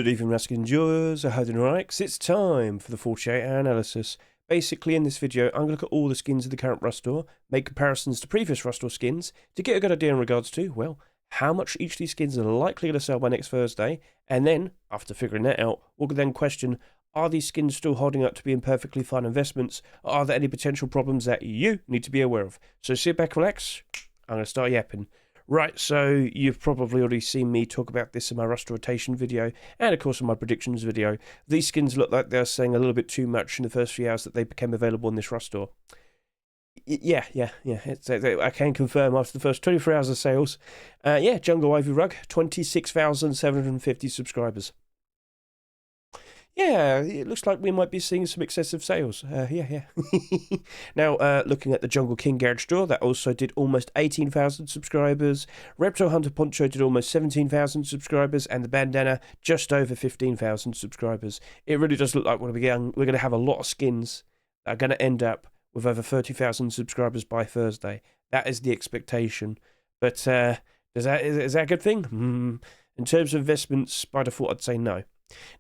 Good evening, Raskin enjoyers. I hope you're alright, 'cause it's time for the 48-hour analysis. Basically, in this video, I'm going to look at all the skins of the current Rust store, make comparisons to previous Rust store skins, to get a good idea in regards to, well, how much each of these skins are likely to sell by next Thursday, and then, after figuring that out, we'll then question, are these skins still holding up to being perfectly fine investments, or are there any potential problems that you need to be aware of? So sit back, relax, I'm going to start yapping. Right, so you've probably already seen me talk about this in my Rust rotation video, and of course in my predictions video. These skins look like they're saying a little bit too much in the first few hours that they became available in this Rust store. Yeah. I can confirm after the first 24 hours of sales. Jungle Ivy Rug, 26,750 subscribers. Yeah, it looks like we might be seeing some excessive sales. Yeah. Now, looking at the Jungle King Garage store, that also did almost 18,000 subscribers. Reptile Hunter Poncho did almost 17,000 subscribers, and the Bandana just over 15,000 subscribers. It really does look like we're going to have a lot of skins that are going to end up with over 30,000 subscribers by Thursday. That is the expectation. But is that a good thing? In terms of investments, by default, I'd say no.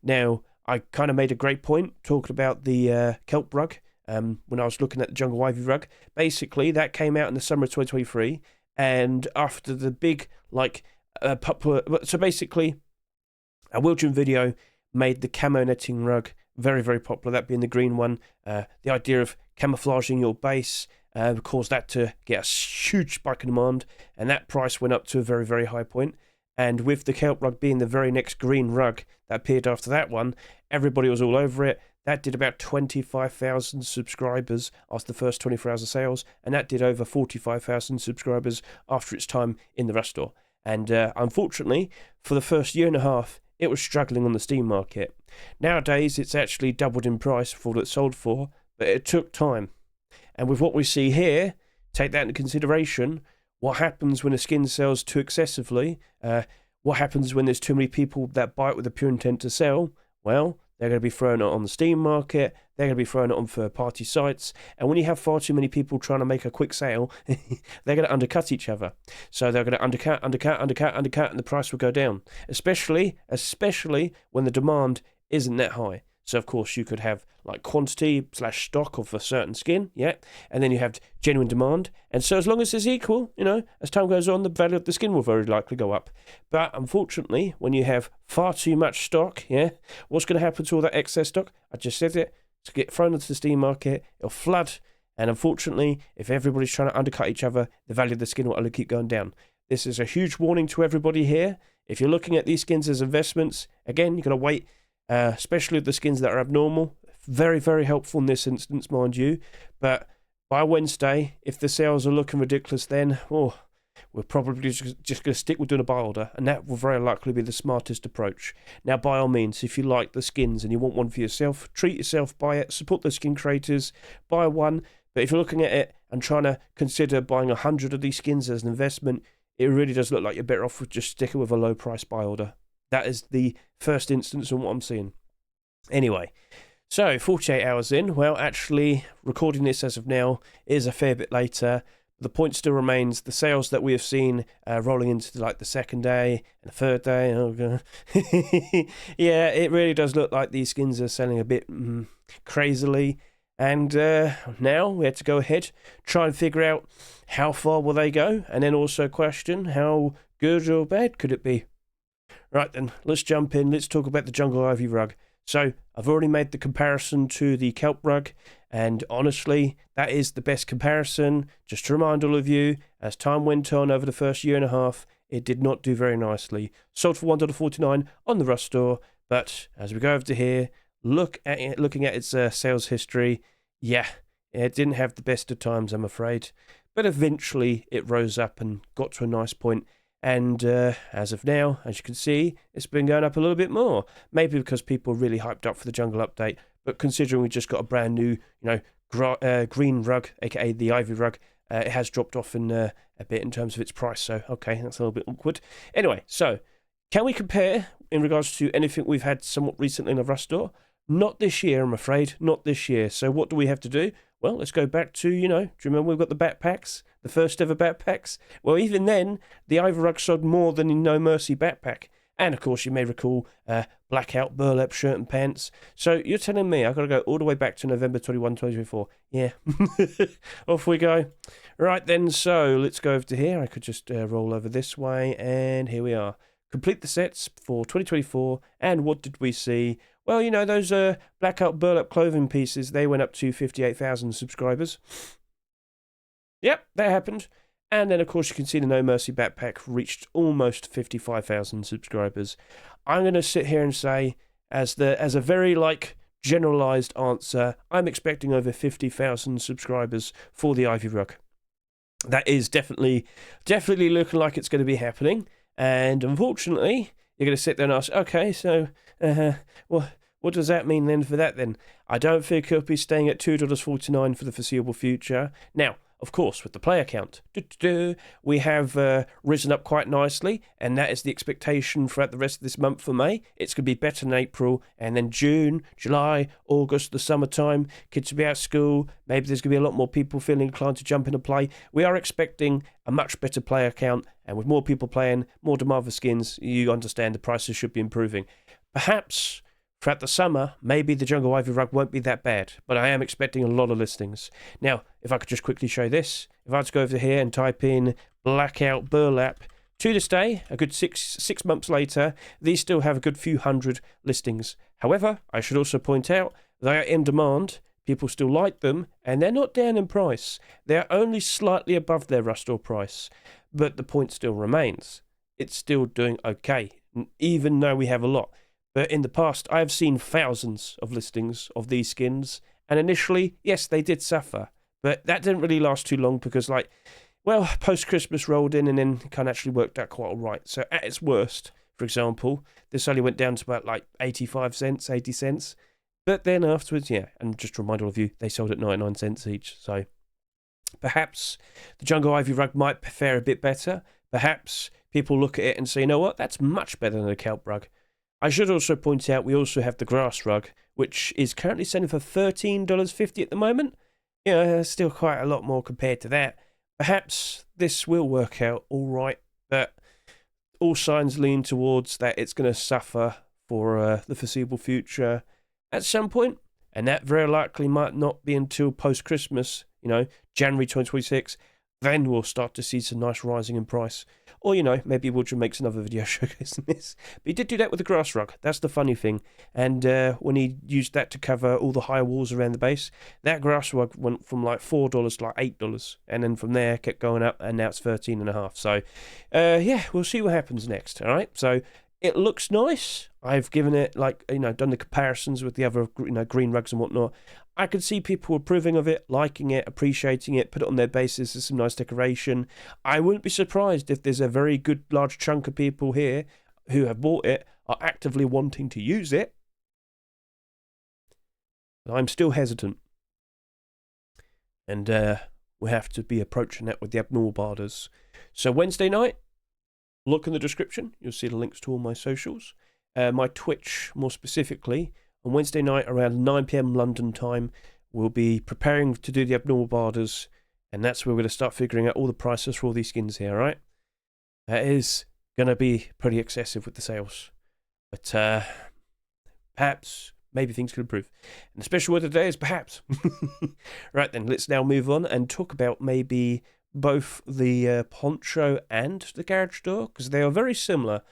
Now, I kind of made a great point talking about the kelp rug when I was looking at the Jungle Ivy rug. Basically, that came out in the summer of 2023, and after the big, so basically, a Wildoonaald video made the camo netting rug very, very popular, that being the green one. The idea of camouflaging your base caused that to get a huge spike in demand, and that price went up to a very, very high point. And with the kelp rug being the very next green rug that appeared after that one, everybody was all over it. That did about 25,000 subscribers after the first 24 hours of sales, and that did over 45,000 subscribers after its time in the Rust store. And unfortunately, for the first year and a half, it was struggling on the Steam market. Nowadays, it's actually doubled in price for what it sold for, but it took time. And with what we see here, take that into consideration. What happens when a skin sells too excessively? What happens when there's too many people that buy it with the pure intent to sell? Well, they're going to be throwing it on the Steam market, they're going to be throwing it on third-party sites, and when you have far too many people trying to make a quick sale, they're going to undercut each other. So they're going to undercut, and the price will go down, especially when the demand isn't that high. So, of course, you could have like quantity/stock of a certain skin, and then you have genuine demand. And so as long as it's equal, as time goes on, the value of the skin will very likely go up. But unfortunately, when you have far too much stock, what's going to happen to all that excess stock? I just said it. To get thrown into the Steam market, it'll flood. And unfortunately, if everybody's trying to undercut each other, the value of the skin will only keep going down. This is a huge warning to everybody here. If you're looking at these skins as investments, again, you've got to wait. Especially the skins that are abnormal. Very, very helpful in this instance, mind you. But by Wednesday, if the sales are looking ridiculous, then we're probably just going to stick with doing a buy order, and that will very likely be the smartest approach. Now, by all means, if you like the skins and you want one for yourself, treat yourself, buy it, support the skin creators, buy one. But if you're looking at it and trying to consider buying 100 of these skins as an investment, it really does look like you're better off with just sticking with a low price buy order. That is the first instance of what I'm seeing. Anyway, so 48 hours in. Well, actually, recording this as of now is a fair bit later. The point still remains, the sales that we have seen rolling into like the second day and the third day. Oh, God. Yeah, it really does look like these skins are selling a bit crazily. And now we have to go ahead, try and figure out how far will they go, and then also question how good or bad could it be. Right then, let's jump in. Let's talk about the Jungle Ivy rug. So, I've already made the comparison to the kelp rug, and honestly, that is the best comparison. Just to remind all of you, as time went on over the first year and a half, it did not do very nicely. Sold for $1.49 on the Rust store, but as we go over to here, looking at its sales history, it didn't have the best of times, I'm afraid. But eventually, it rose up and got to a nice point. And as of now, as you can see, it's been going up a little bit more. Maybe because people are really hyped up for the jungle update. But considering we just got a brand new, green rug, aka the Ivy rug, it has dropped off in a bit in terms of its price. So, okay, that's a little bit awkward. Anyway, so can we compare in regards to anything we've had somewhat recently in the Rust store? Not this year, I'm afraid. Not this year. So what do we have to do? Well, let's go back to, do you remember we've got the backpacks? The first ever backpacks? Well, even then, the Ivy rug sold more than the No Mercy backpack. And of course, you may recall blackout burlap shirt and pants. So you're telling me I've got to go all the way back to November 21, 2024. Yeah. Off we go. Right then, so let's go over to here. I could just roll over this way, and here we are. Complete the sets for 2024, and what did we see? Well, you know, those blackout burlap clothing pieces, they went up to 58,000 subscribers. Yep, that happened. And then, of course, you can see the No Mercy backpack reached almost 55,000 subscribers. I'm going to sit here and say, as a very, generalised answer, I'm expecting over 50,000 subscribers for the Ivy Rug. That is definitely looking like it's going to be happening. And unfortunately, you're going to sit there and ask, okay, so what does that mean then for that then? I don't think it'll be staying at $2.49 for the foreseeable future. Now, of course, with the player count, we have risen up quite nicely, and that is the expectation throughout the rest of this month for May. It's going to be better in April, and then June, July, August, the summertime, kids will be out of school, maybe there's going to be a lot more people feeling inclined to jump in and play. We are expecting a much better player count, and with more people playing, more demand for skins, you understand the prices should be improving. Perhaps throughout the summer, maybe the Jungle Ivy Rug won't be that bad, but I am expecting a lot of listings. Now, if I could just quickly show this, if I was to go over here and type in blackout burlap, to this day, a good six months later, these still have a good few hundred listings. However, I should also point out, they are in demand, people still like them, and they're not down in price. They're only slightly above their restore price, but the point still remains. It's still doing okay, even though we have a lot. But in the past, I have seen thousands of listings of these skins, and initially, yes, they did suffer, but that didn't really last too long because, post-Christmas rolled in and then it kind of actually worked out quite all right. So at its worst, for example, this only went down to about 85 cents, 80 cents, but then afterwards, yeah, and just to remind all of you, they sold at 99 cents each, so perhaps the Jungle Ivy Rug might fare a bit better. Perhaps people look at it and say, you know what, that's much better than a kelp rug. I should also point out we also have the grass rug, which is currently selling for $13.50 at the moment. You know, still quite a lot more compared to that. Perhaps this will work out all right, but all signs lean towards that it's going to suffer for the foreseeable future at some point, and that very likely might not be until post-Christmas, January 2026. Then we'll start to see some nice rising in price. Or, maybe Woodrow makes another video showcasing this. But he did do that with the grass rug. That's the funny thing. And when he used that to cover all the high walls around the base, that grass rug went from $4 to $8. And then from there, kept going up, and now it's $13.50. So, we'll see what happens next. All right? So, it looks nice. I've given it, done the comparisons with the other, green rugs and whatnot. I could see people approving of it, liking it, appreciating it, put it on their bases as some nice decoration. I wouldn't be surprised if there's a very good large chunk of people here who have bought it, are actively wanting to use it. But I'm still hesitant. And we have to be approaching that with the abnormal barders. So Wednesday night, look in the description. You'll see the links to all my socials. My Twitch, more specifically, on Wednesday night around 9 PM London time, we'll be preparing to do the abnormal barders, and that's where we're going to start figuring out all the prices for all these skins here, right? That is going to be pretty excessive with the sales. But perhaps, maybe things could improve. And the special word of the day is perhaps. Right then, let's now move on and talk about maybe both the poncho and the garage door, because they are very similar.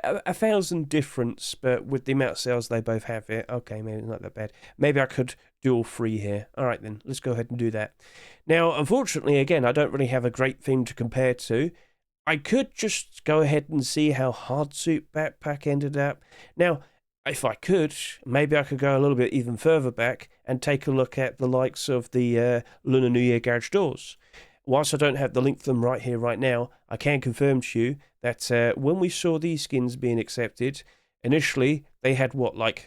A 1,000 difference, but with the amount of sales they both have it, okay, maybe not that bad. Maybe I could do all three here. All right, then, let's go ahead and do that. Now, unfortunately, again, I don't really have a great thing to compare to. I could just go ahead and see how Hardsuit backpack ended up. Now, if I could, maybe I could go a little bit even further back and take a look at the likes of the Lunar New Year garage doors. Whilst I don't have the link for them right here, right now, I can confirm to you that when we saw these skins being accepted, initially they had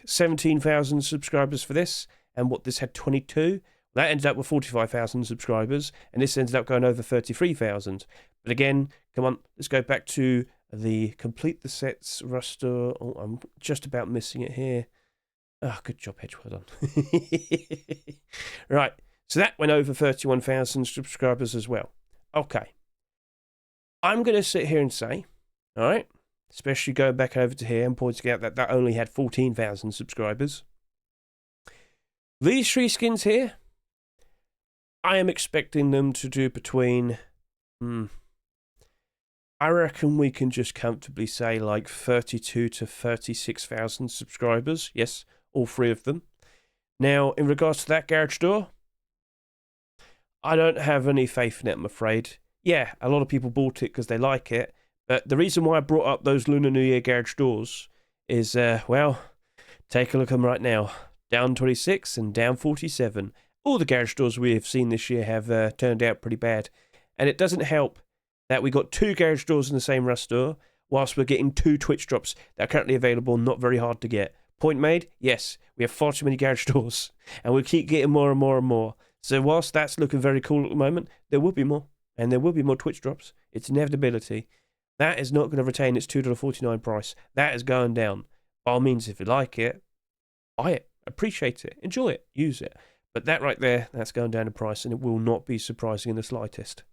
17,000 subscribers for this, and this had 22. That ended up with 45,000 subscribers, and this ended up going over 33,000. But again, come on, let's go back to the complete the sets roster. Oh, I'm just about missing it here. Oh, good job, Hedge, well done. Right. So that went over 31,000 subscribers as well. Okay. I'm going to sit here and say, all right, especially going back over to here and pointing out that that only had 14,000 subscribers. These 3 skins here, I am expecting them to do between, I reckon we can just comfortably say like 32 to 36,000 subscribers. Yes, all 3 of them. Now, in regards to that garage door, I don't have any faith in it, I'm afraid. Yeah, a lot of people bought it because they like it, but the reason why I brought up those Lunar New Year garage doors is, well, take a look at them right now. Down 26 and down 47. All the garage doors we have seen this year have turned out pretty bad. And it doesn't help that we got 2 garage doors in the same Rust store, whilst we're getting 2 Twitch drops that are currently available, not very hard to get. Point made? Yes, we have far too many garage doors, and we keep getting more and more and more. So whilst that's looking very cool at the moment, there will be more, and there will be more Twitch drops. It's inevitability. That is not going to retain its $2.49 price. That is going down. By all means, if you like it, buy it, appreciate it, enjoy it, use it. But that right there, that's going down in price, and it will not be surprising in the slightest.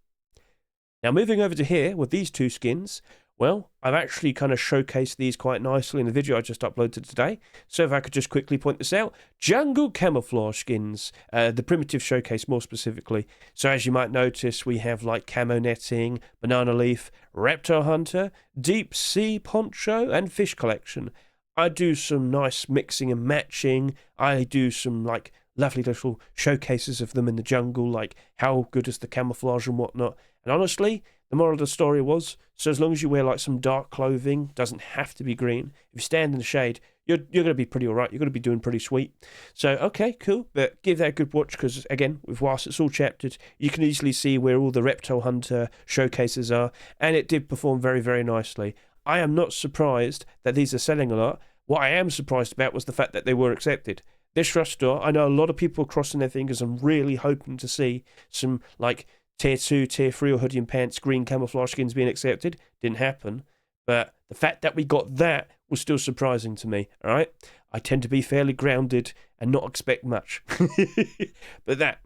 Now, moving over to here with these 2 skins, well, I've actually kind of showcased these quite nicely in the video I just uploaded today. So if I could just quickly point this out, Jungle Camouflage skins, the primitive showcase more specifically. So as you might notice, we have like camo netting, banana leaf, reptile hunter, deep sea poncho, and fish collection. I do some nice mixing and matching. I do some like lovely little showcases of them in the jungle, like how good is the camouflage and whatnot. And honestly, the moral of the story was, so as long as you wear like some dark clothing, doesn't have to be green. If you stand in the shade, you're going to be pretty all right. You're going to be doing pretty sweet. So, okay, cool. But give that a good watch because, again, whilst it's all chaptered, you can easily see where all the Reptile Hunter showcases are. And it did perform very, very nicely. I am not surprised that these are selling a lot. What I am surprised about was the fact that they were accepted. This Rust store, I know a lot of people are crossing their fingers and really hoping to see some, like, Tier 2, Tier 3 or hoodie and pants green camouflage skins being accepted. Didn't happen. But the fact that we got that was still surprising to me, alright? I tend to be fairly grounded and not expect much. But that,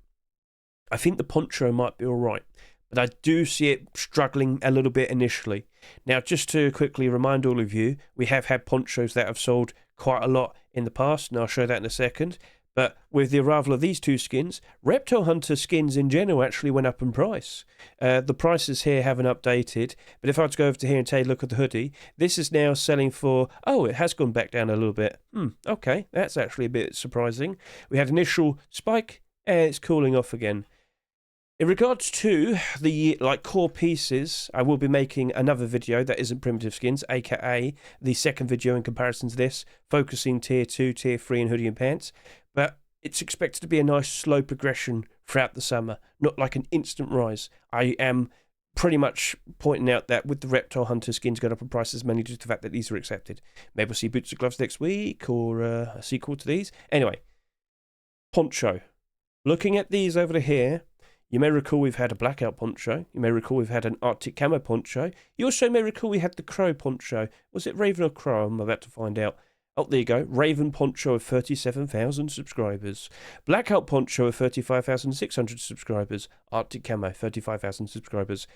I think the poncho might be alright. But I do see it struggling a little bit initially. Now, just to quickly remind all of you, we have had ponchos that have sold quite a lot in the past, and I'll show that in a second. But with the arrival of these 2 skins, Reptile Hunter skins in general actually went up in price. The prices here haven't updated, but if I were to go over to here and take a look at the hoodie, this is now selling for, oh, it has gone back down a little bit. Okay, that's actually a bit surprising. We had initial spike, and it's cooling off again. In regards to the core pieces, I will be making another video that isn't primitive skins, aka the second video in comparison to this, focusing Tier 2, Tier 3 and hoodie and pants. But it's expected to be a nice slow progression throughout the summer, not like an instant rise. I am pretty much pointing out that with the Reptile Hunter skins going up in prices, mainly due to the fact that these are accepted. Maybe we'll see boots and gloves next week, or a sequel to these. Anyway, poncho. Looking at these over here, you may recall we've had a blackout poncho. You may recall we've had an Arctic camo poncho. You also may recall we had the crow poncho. Was it Raven or Crow? I'm about to find out. Oh, there you go. Raven poncho of 37,000 subscribers. Blackout poncho of 35,600 subscribers. Arctic camo, 35,000 subscribers.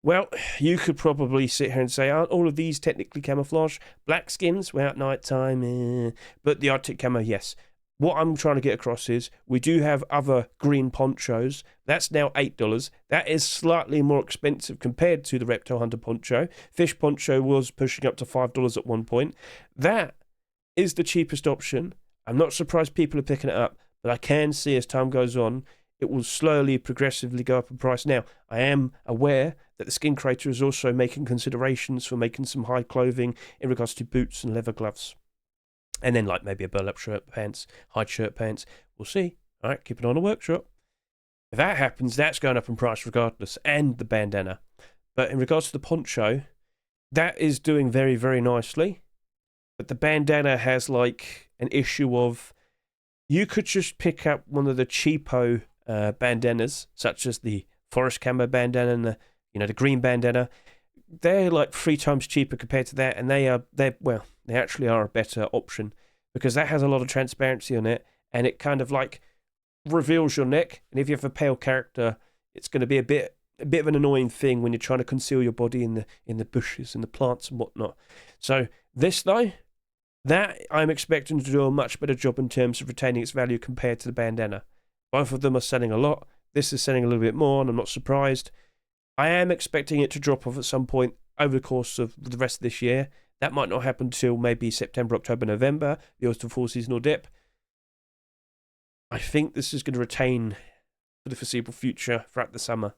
Well, you could probably sit here and say, aren't all of these technically camouflage? Black skins, well, at night time, but the Arctic camo, yes. What I'm trying to get across is we do have other green ponchos. That's now $8. That is slightly more expensive compared to the Reptile Hunter poncho. Fish poncho was pushing up to $5 at one point. That is the cheapest option. I'm not surprised people are picking it up, but I can see as time goes on, it will slowly, progressively go up in price. Now, I am aware that the skin creator is also making considerations for making some high clothing in regards to boots and leather gloves. And then like maybe a burlap shirt, pants, hide shirt, pants. We'll see. All right, keep it on a workshop. If that happens, that's going up in price regardless, and the bandana. But in regards to the poncho, that is doing very, very nicely. But the bandana has like an issue of, you could just pick up one of the cheapo bandanas, such as the forest camo bandana and the green bandana. They're like 3 times cheaper compared to that, and they actually are a better option because that has a lot of transparency on it, and it kind of like reveals your neck. And if you have a pale character, it's going to be a bit a bit of an annoying thing when you're trying to conceal your body in the bushes and the plants and whatnot. So this though, that I'm expecting to do a much better job in terms of retaining its value compared to the bandana. Both of them are selling a lot. This is selling a little bit more, and I'm not surprised. I am expecting it to drop off at some point over the course of the rest of this year. That might not happen until maybe September, October, November, the autumn fall seasonal dip. I think this is going to retain for the foreseeable future throughout the summer.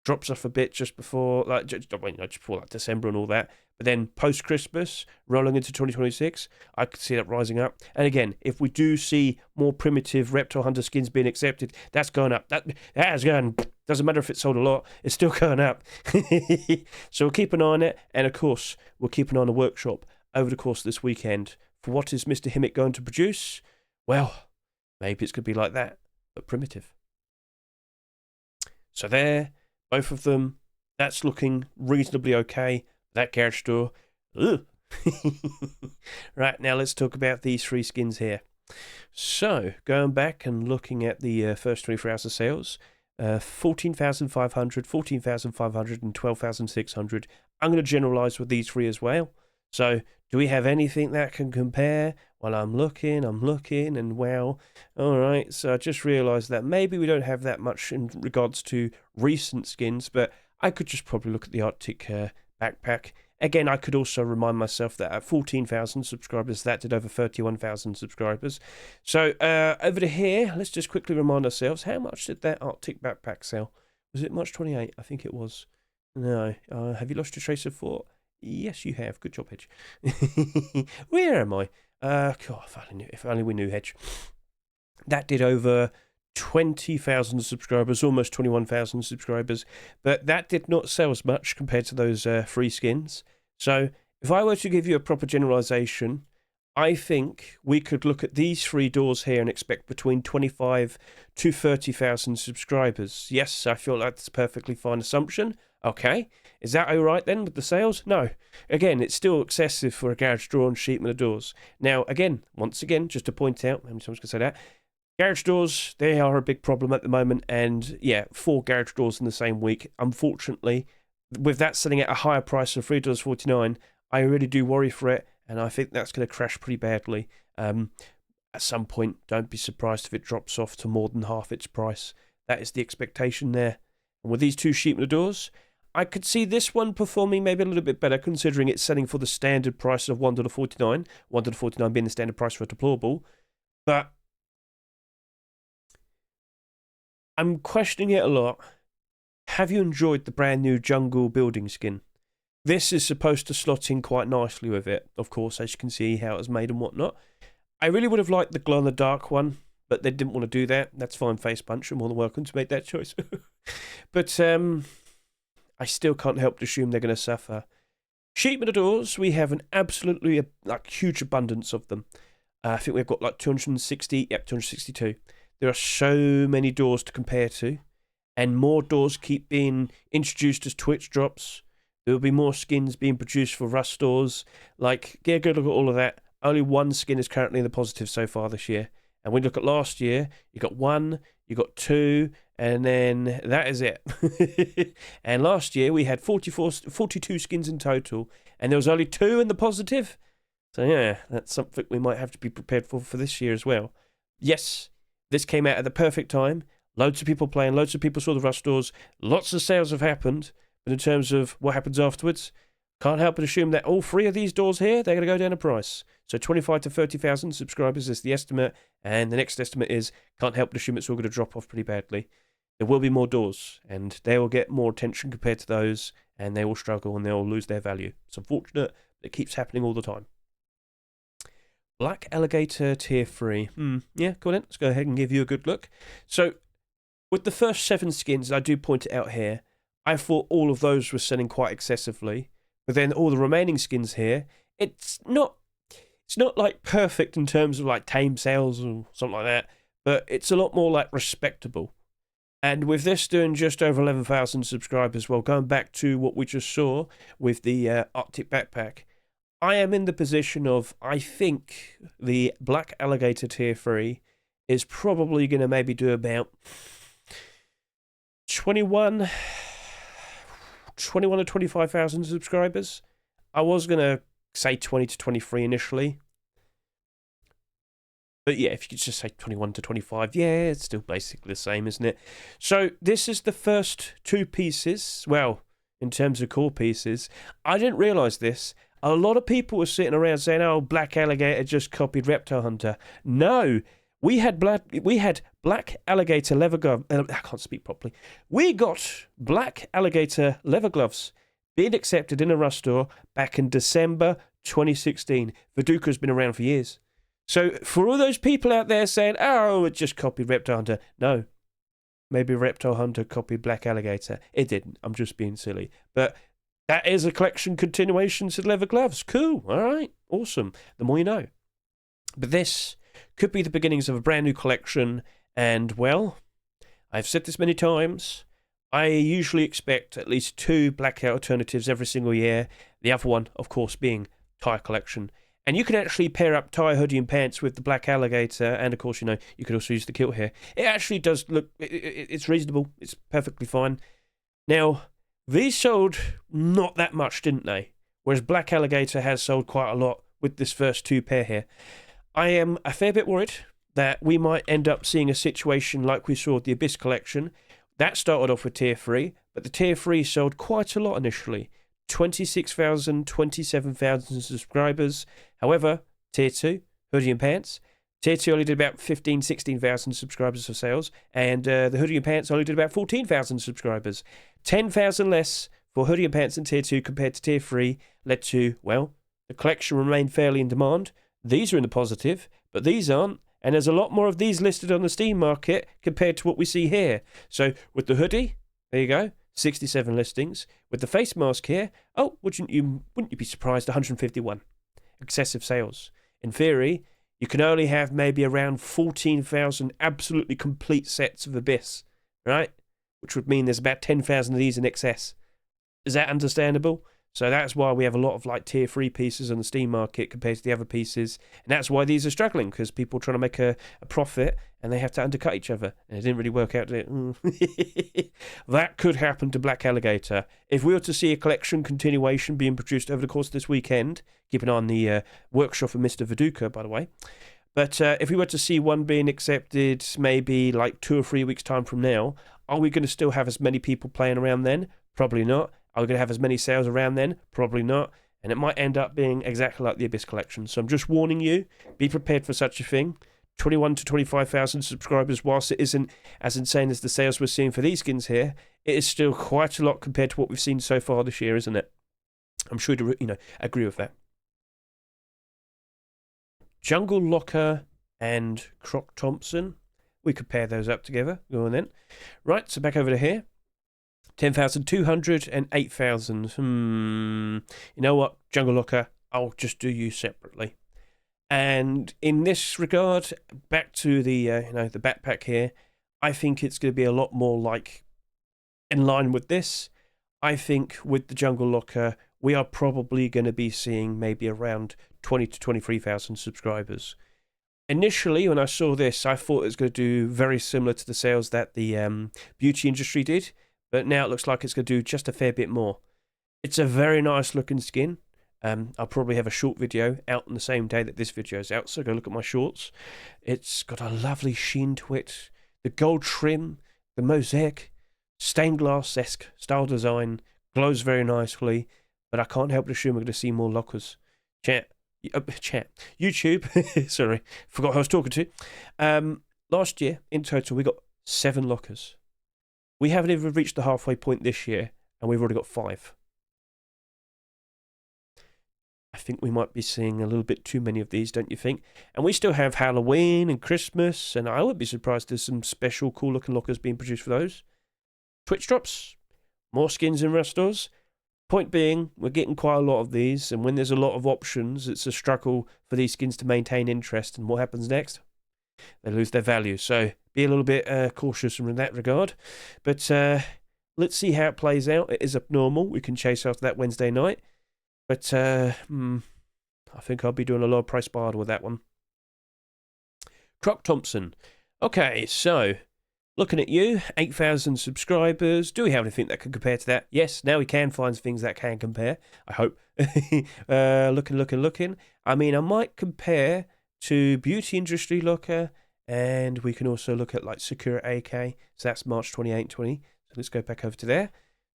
Drops off a bit just before, just before December and all that. But then post-Christmas, rolling into 2026, I could see that rising up. And again, if we do see more primitive reptile hunter skins being accepted, that's going up. That is going. Doesn't matter if it's sold a lot, it's still going up. So we'll keep an eye on it. And of course, we'll keep an eye on the workshop over the course of this weekend. For what is Mr. Himmick going to produce? Well, maybe it's going to be like that, but primitive. So there, both of them, that's looking reasonably okay. That garage door, ugh. Right, now let's talk about these three skins here. So, going back and looking at the first 24 hours of sales, 14,500, 14,500 and 12,600. I'm going to generalize with these three as well. So, do we have anything that can compare? Well, I'm looking, and well, all right. So I just realized that maybe we don't have that much in regards to recent skins, but I could just probably look at the Arctic backpack. Again, I could also remind myself that at 14,000 subscribers, that did over 31,000 subscribers. So over to here, let's just quickly remind ourselves, how much did that Arctic backpack sell? Was it March 28? I think it was. No. Have you lost your trace of thought? Yes, you have. Good job, Hedge. Where am I? God, if only we knew, Hedge. That did over 20,000 subscribers, almost 21,000 subscribers, but that did not sell as much compared to those free skins. So if I were to give you a proper generalization, I think we could look at these three doors here and expect between 25 to 30,000 subscribers. Yes, I feel like that's a perfectly fine assumption. Okay, is that all right then with the sales? No. Again, it's still excessive for a garage door and sheepman of doors. Now, again, once again, just to point out, how many times can I say that? Garage doors, they are a big problem at the moment, and yeah, 4 garage doors in the same week. Unfortunately, with that selling at a higher price of $3.49, I really do worry for it, and I think that's going to crash pretty badly. At some point, don't be surprised if it drops off to more than half its price. That is the expectation there. And with these 2 sheepman doors, I could see this one performing maybe a little bit better, considering it's selling for the standard price of $1.49, $1.49 being the standard price for a deplorable. But I'm questioning it a lot. Have you enjoyed the brand new jungle building skin? This is supposed to slot in quite nicely with it, of course, as you can see how it was made and whatnot. I really would have liked the glow in the dark one, but they didn't want to do that. That's fine, Face Punch. You're more than welcome to make that choice. But I still can't help to assume they're going to suffer. Sheepman doors, we have an absolutely huge abundance of them. I think we've got like 260, yep, 262. There are so many doors to compare to, and more doors keep being introduced as Twitch drops. There will be more skins being produced for Rust doors. Like, get a good look at all of that. Only 1 skin is currently in the positive so far this year. And when you look at last year, you got 1, you got 2, and then that is it. And last year we had 42 skins in total, and there was only 2 in the positive. So yeah, that's something we might have to be prepared for this year as well. Yes, this came out at the perfect time. Loads of people playing, loads of people saw the Rust doors, lots of sales have happened, but in terms of what happens afterwards, can't help but assume that all 3 of these doors here, they're going to go down in price. So 25 to 30,000 subscribers is the estimate, and the next estimate is, can't help but assume it's all going to drop off pretty badly. There will be more doors, and they will get more attention compared to those, and they will struggle and they will lose their value. It's unfortunate, but it keeps happening all the time. Black Alligator Tier 3. Yeah, go on then. Let's go ahead and give you a good look. So, with the first 7 skins, I do point it out here, I thought all of those were selling quite excessively. But then all the remaining skins here, it's not like perfect in terms of like tame sales or something like that, but it's a lot more like respectable. And with this doing just over 11,000 subscribers, well, going back to what we just saw with the Arctic backpack, I am in the position of, I think the Black Alligator Tier 3 is probably going to maybe do about 21 21 to 25,000 subscribers. I was going to say 20 to 23 initially. But yeah, if you could just say 21 to 25, yeah, it's still basically the same, isn't it? So this is the first two pieces. Well, in terms of core pieces, I didn't realise this. A lot of people were sitting around saying, oh, Black Alligator just copied Reptile Hunter. No, we had Black Alligator leather gloves. I can't speak properly. We got Black Alligator leather gloves being accepted in a Rust store back in December 2016. Viduka's been around for years. So for all those people out there saying, oh, it just copied Reptile Hunter. No, maybe Reptile Hunter copied Black Alligator. It didn't. I'm just being silly. But that is a collection continuation to leather gloves. Cool. All right. Awesome. The more you know. But this could be the beginnings of a brand new collection. And, well, I've said this many times. I usually expect at least 2 blackout alternatives every single year. The other one, of course, being tie collection. And you can actually pair up tie, hoodie, and pants with the Black Alligator. And, of course, you know, you could also use the kilt here. It actually does look... It's reasonable. It's perfectly fine. Now, these sold not that much, didn't they? Whereas Black Alligator has sold quite a lot with this first 2 pair here. I am a fair bit worried that we might end up seeing a situation like we saw with the Abyss collection. That started off with Tier 3, but the Tier 3 sold quite a lot initially. 26,000, 27,000 subscribers. However, Tier 2, hoodie and pants. Tier 2 only did about 15,000, 16,000 subscribers for sales, and the hoodie and pants only did about 14,000 subscribers. 10,000 less for hoodie and pants in Tier 2 compared to Tier 3 led to, well, the collection remained fairly in demand. These are in the positive, but these aren't, and there's a lot more of these listed on the Steam market compared to what we see here. So with the hoodie, there you go, 67 listings. With the face mask here, oh, wouldn't you be surprised, 151 excessive sales. In theory, you can only have maybe around 14,000 absolutely complete sets of Abyss, right? Which would mean there's about 10,000 of these in excess. Is that understandable? So that's why we have a lot of like Tier 3 pieces on the Steam market compared to the other pieces. And that's why these are struggling, because people are trying to make a profit and they have to undercut each other. And it didn't really work out, did it? That could happen to Black Alligator. If we were to see a collection continuation being produced over the course of this weekend, keep an eye on the workshop of Mr. Viduka, by the way. But if we were to see one being accepted maybe like 2 or 3 weeks' time from now, are we going to still have as many people playing around then? Probably not. Are we going to have as many sales around then? Probably not. And it might end up being exactly like the Abyss collection. So I'm just warning you, be prepared for such a thing. 21 to 25,000 subscribers, whilst it isn't as insane as the sales we're seeing for these skins here, it is still quite a lot compared to what we've seen so far this year, isn't it? I'm sure you agree with that. Jungle Locker and Croc Thompson. We could pair those up together. Go on then. Right, so back over to here. 10,200 and 8,000. You know what, Jungle Locker, I'll just do you separately. And in this regard, back to the the backpack here, I think it's going to be a lot more like in line with this. I think with the Jungle Locker, we are probably going to be seeing maybe around 20 to 23,000 subscribers. Initially, when I saw this, I thought it was going to do very similar to the sales that the beauty industry did. But now it looks like it's going to do just a fair bit more. It's a very nice looking skin. I'll probably have a short video out on the same day that this video is out, so go look at my shorts. It's got a lovely sheen to it. The gold trim, the mosaic, stained glass-esque style design, glows very nicely, but I can't help but assume we're going to see more lockers. Chat. YouTube. Sorry, forgot who I was talking to. Last year, in total, we got 7 lockers. We haven't even reached the halfway point this year, and we've already got 5. I think we might be seeing a little bit too many of these, don't you think? And we still have Halloween and Christmas, and I wouldn't be surprised there's some special cool-looking lockers being produced for those. Twitch drops, more skins in restores. Point being, we're getting quite a lot of these, and when there's a lot of options, it's a struggle for these skins to maintain interest, and what happens next? They lose their value, so be a little bit cautious in that regard. But let's see how it plays out. It is abnormal. We can chase after that Wednesday night. But I think I'll be doing a lower price bar with that one. Croc Thompson. Okay, so Looking at you, 8,000 subscribers. Do we have anything that can compare to that? Yes, now we can find things that can compare, I hope. Looking. I mean, I might compare to Beauty Industry Locker, and we can also look at like Sakura AK. So that's March 28, 20. So let's go back over to there.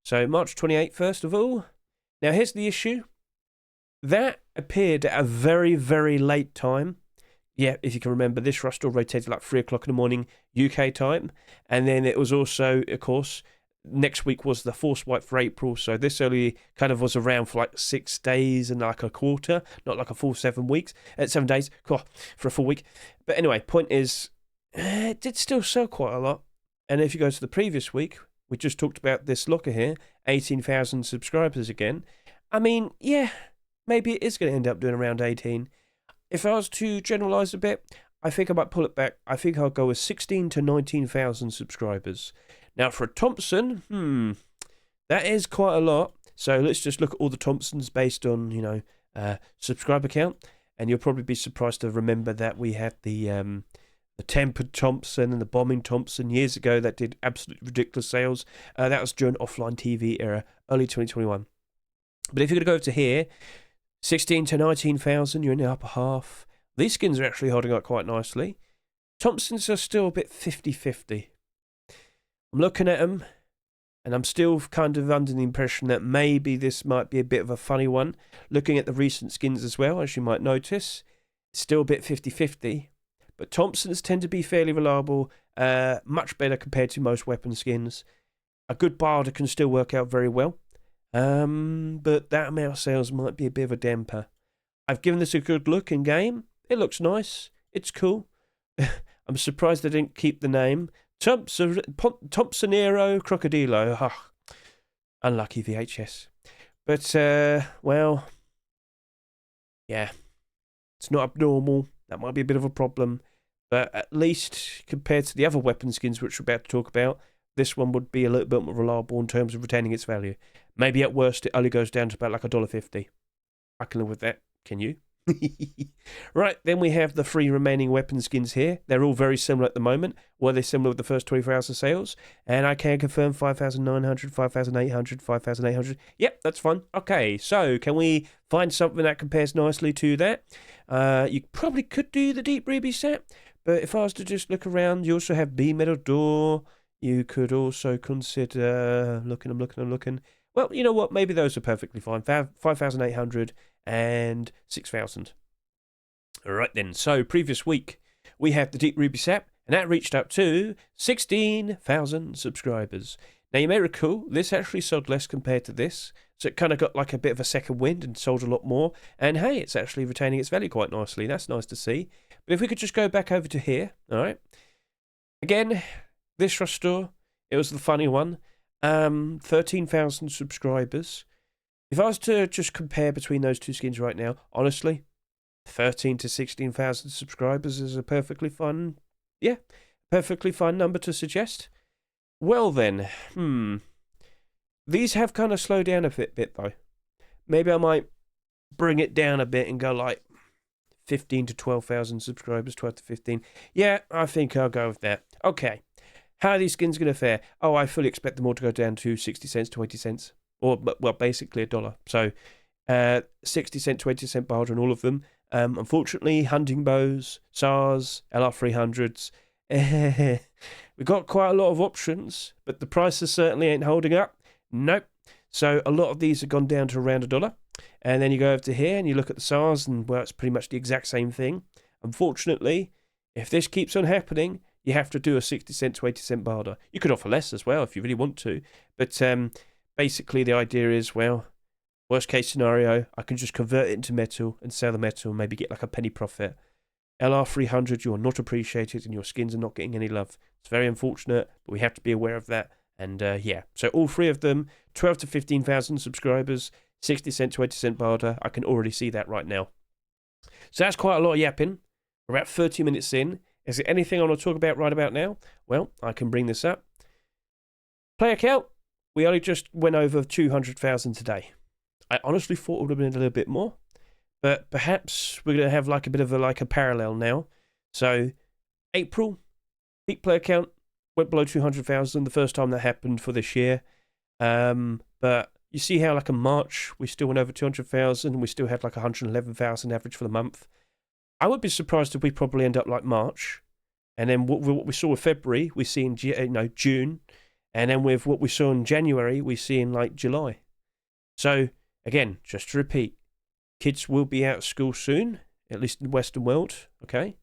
So March 28, first of all. Now here's the issue. That appeared at a very, very late time. Yeah, if you can remember, this rush still rotated like 3 o'clock in the morning UK time. And then it was also, of course, next week was the force wipe for April. So this only kind of was around for like 6 days and like a quarter, not like a full 7 weeks, 7 days for a full week. But anyway, point is, it did still sell quite a lot. And if you go to the previous week, we just talked about this locker here, 18,000 subscribers again. I mean, yeah, maybe it is going to end up doing around 18. If I was to generalise a bit, I think I might pull it back. I think I'll go with 16 to 19,000 subscribers. Now for a Thompson, that is quite a lot. So let's just look at all the Thompsons based on, subscriber count. And you'll probably be surprised to remember that we had the Tempered Thompson and the Bombing Thompson years ago that did absolutely ridiculous sales. That was during offline TV era, early 2021. But if you're going to go over to here, 16 to 19,000, you're in the upper half. These skins are actually holding up quite nicely. Thompsons are still a bit 50-50. I'm looking at them, and I'm still kind of under the impression that maybe this might be a bit of a funny one. Looking at the recent skins as well, as you might notice, it's still a bit 50-50. But Thompsons tend to be fairly reliable, much better compared to most weapon skins. A good barda can still work out very well. But that amount of sales might be a bit of a damper. I've given this a good look in game. It looks nice. It's cool. I'm surprised they didn't keep the name. Thompsonero Crocodilo. Unlucky VHS. But, well, yeah. It's not abnormal. That might be a bit of a problem. But at least compared to the other weapon skins which we're about to talk about, this one would be a little bit more reliable in terms of retaining its value. Maybe at worst it only goes down to about like $1.50. I can live with that. Can you? Right, then we have the 3 remaining weapon skins here. They're all very similar at the moment. Were they similar with the first 24 hours of sales? And I can confirm 5,900, 5,800, 5,800. Yep, that's fine. Okay, so can we find something that compares nicely to that? You probably could do the Deep Ruby set, but if I was to just look around, you also have B Metal Door. You could also consider looking. Well, you know what? Maybe those are perfectly fine. 5,800 and 6,000. All right then. So previous week we had the Deep Ruby set, and that reached up to 16,000 subscribers. Now you may recall this actually sold less compared to this, so it kind of got like a bit of a second wind and sold a lot more. And hey, it's actually retaining its value quite nicely. That's nice to see. But if we could just go back over to here, all right. Again, this rush store, it was the funny one. 13,000 subscribers. If I was to just compare between those two skins right now, honestly, 13 to 16,000 subscribers is a perfectly fun number to suggest. Well then, these have kind of slowed down a bit though. Maybe I might bring it down a bit and go like 15 to 12,000 subscribers, 12 to 15. Yeah, I think I'll go with that. Okay. How are these skins going to fare? Oh, I fully expect them all to go down to 60 cents to 80 cents. Or, well, basically $1. So, 60 cent to 80 cent barter on all of them. Unfortunately, hunting bows, SARS, LR300s. We've got quite a lot of options, but the prices certainly ain't holding up. Nope. So, a lot of these have gone down to around $1. And then you go over to here and you look at the SARS, and, well, it's pretty much the exact same thing. Unfortunately, if this keeps on happening, you have to do a 60 cent to 80 cent barter. You could offer less as well if you really want to. But basically the idea is, well, worst case scenario, I can just convert it into metal and sell the metal and maybe get like a penny profit. LR300, you are not appreciated and your skins are not getting any love. It's very unfortunate, but we have to be aware of that. And yeah, so all 3 of them, 12 to 15,000 subscribers, 60 cent to 80 cent barter. I can already see that right now. So that's quite a lot of yapping. We're about 30 minutes in. Is there anything I want to talk about right about now? Well, I can bring this up. Player count, we only just went over 200,000 today. I honestly thought it would have been a little bit more, but perhaps we're going to have like a bit of a parallel now. So, April, peak player count, went below 200,000 the first time that happened for this year. But you see how like in March we still went over 200,000 and we still had like 111,000 average for the month. I would be surprised if we probably end up like March, and then what we saw with February we see in June, and then with what we saw in January we see in like July. So again, just to repeat, kids will be out of school soon, at least in the Western world, okay?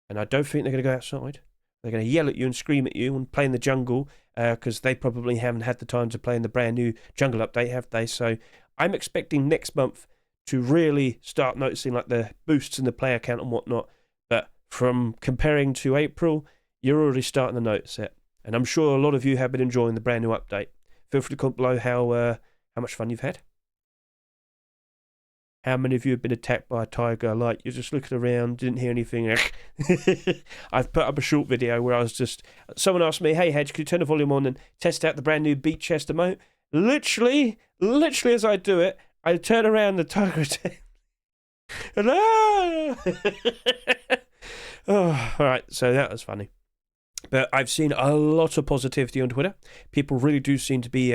And I don't think they're going to go outside. They're going to yell at you and scream at you and play in the jungle because they probably haven't had the time to play in the brand new jungle update, have they? So I'm expecting next month to really start noticing like the boosts in the player count and whatnot. But from comparing to April, you're already starting to notice it. And I'm sure a lot of you have been enjoying the brand new update. Feel free to comment below how much fun you've had. How many of you have been attacked by a tiger? Like, you're just looking around, didn't hear anything. I've put up a short video where I was just... Someone asked me, hey, Hedge, could you turn the volume on and test out the brand new beat chest emote? Literally as I do it, I turn around, the tiger attack. And oh, all right, so that was funny. But I've seen a lot of positivity on Twitter. People really do seem to be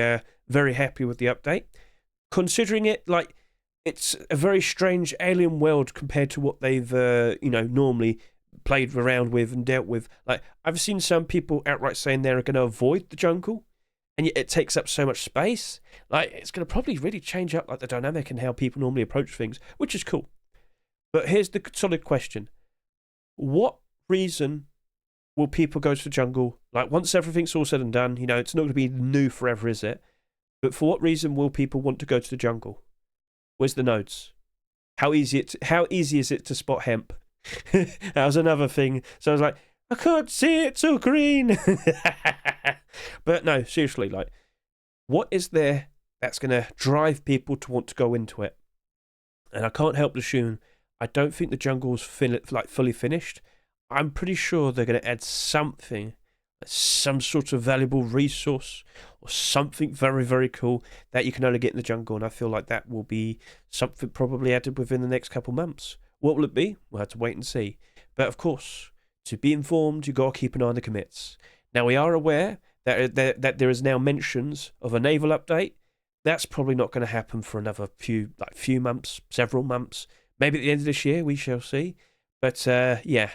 very happy with the update. Considering it, like... It's a very strange alien world compared to what they've, normally played around with and dealt with. Like, I've seen some people outright saying they're going to avoid the jungle, and yet it takes up so much space. Like, it's going to probably really change up like the dynamic and how people normally approach things, which is cool. But here's the solid question: what reason will people go to the jungle? Like, once everything's all said and done, it's not going to be new forever, is it? But for what reason will people want to go to the jungle? Where's the nodes? How easy is it to spot hemp? That was another thing. So I was like, I can't see it, it's so green. But no, seriously, like, what is there that's going to drive people to want to go into it? And I can't help but assume, I don't think the jungle's fully finished. I'm pretty sure they're going to add something, some sort of valuable resource or something very, very cool that you can only get in the jungle, and I feel like that will be something probably added within the next couple months. What will it be? We'll have to wait and see. But of course, to be informed, you've got to keep an eye on the commits. Now, we are aware that there is now mentions of a naval update. That's probably not going to happen for another few months, several months. Maybe at the end of this year, we shall see. But yeah,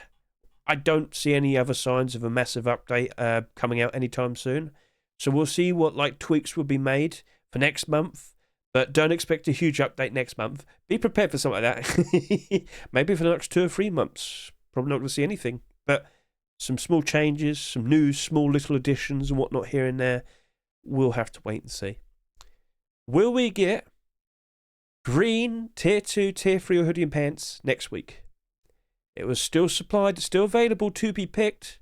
I don't see any other signs of a massive update coming out anytime soon. So we'll see what tweaks will be made for next month. But don't expect a huge update next month. Be prepared for something like that. Maybe for the next 2 or 3 months. Probably not going to see anything. But some small changes, some new small little additions and whatnot here and there. We'll have to wait and see. Will we get green Tier 2, Tier 3 or hoodie and pants next week? It was still supplied, still available to be picked.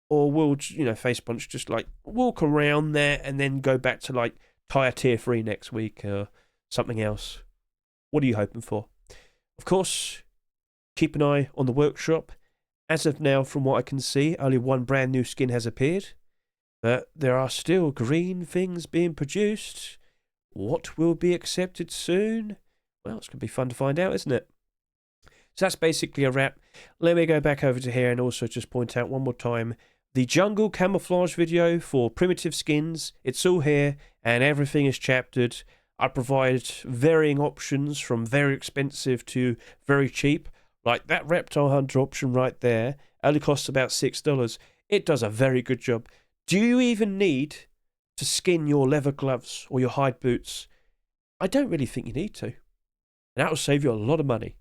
Or will, Face Punch just walk around there and then go back to Tire Tier 3 next week or something else? What are you hoping for? Of course, keep an eye on the workshop. As of now, from what I can see, only one brand new skin has appeared. But there are still green things being produced. What will be accepted soon? Well, it's going to be fun to find out, isn't it? So that's basically a wrap. Let me go back over to here and also just point out one more time the jungle camouflage video for primitive skins. It's all here and everything is chaptered. I provide varying options from very expensive to very cheap. Like that Reptile Hunter option right there only costs about $6. It does a very good job. Do you even need to skin your leather gloves or your hide boots? I don't really think you need to. And that will save you a lot of money.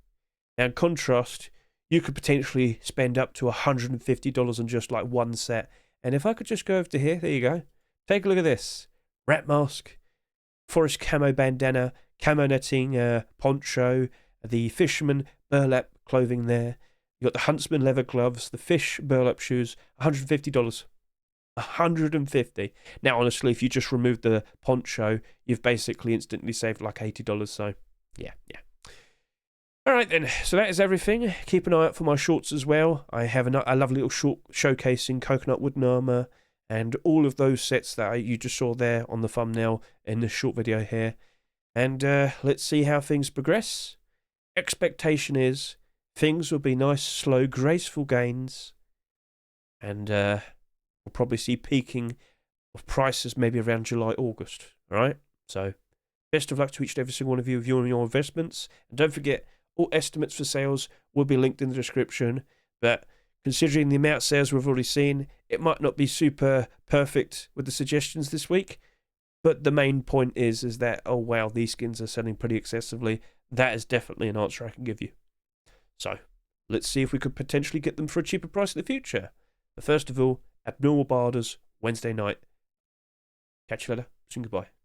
Now, in contrast, you could potentially spend up to $150 on just one set. And if I could just go over to here, there you go. Take a look at this. Rat mask, forest camo bandana, camo netting, poncho, the fisherman burlap clothing there. You got the huntsman leather gloves, the fish burlap shoes, $150. $150. Now, honestly, if you just remove the poncho, you've basically instantly saved $80. So, yeah. All right, then. So that is everything. Keep an eye out for my shorts as well. I have a lovely little short showcasing coconut wooden armor and all of those sets that you just saw there on the thumbnail in this short video here. And let's see how things progress. Expectation is things will be nice, slow, graceful gains. And we'll probably see peaking of prices maybe around July, August. All right? So, best of luck to each and every single one of you viewing your investments. And don't forget, all estimates for sales will be linked in the description. But considering the amount of sales we've already seen, it might not be super perfect with the suggestions this week. But the main point is that, oh wow, these skins are selling pretty excessively. That is definitely an answer I can give you. So, let's see if we could potentially get them for a cheaper price in the future. But first of all, Abnormal Barders, Wednesday night. Catch you later. Soon, goodbye.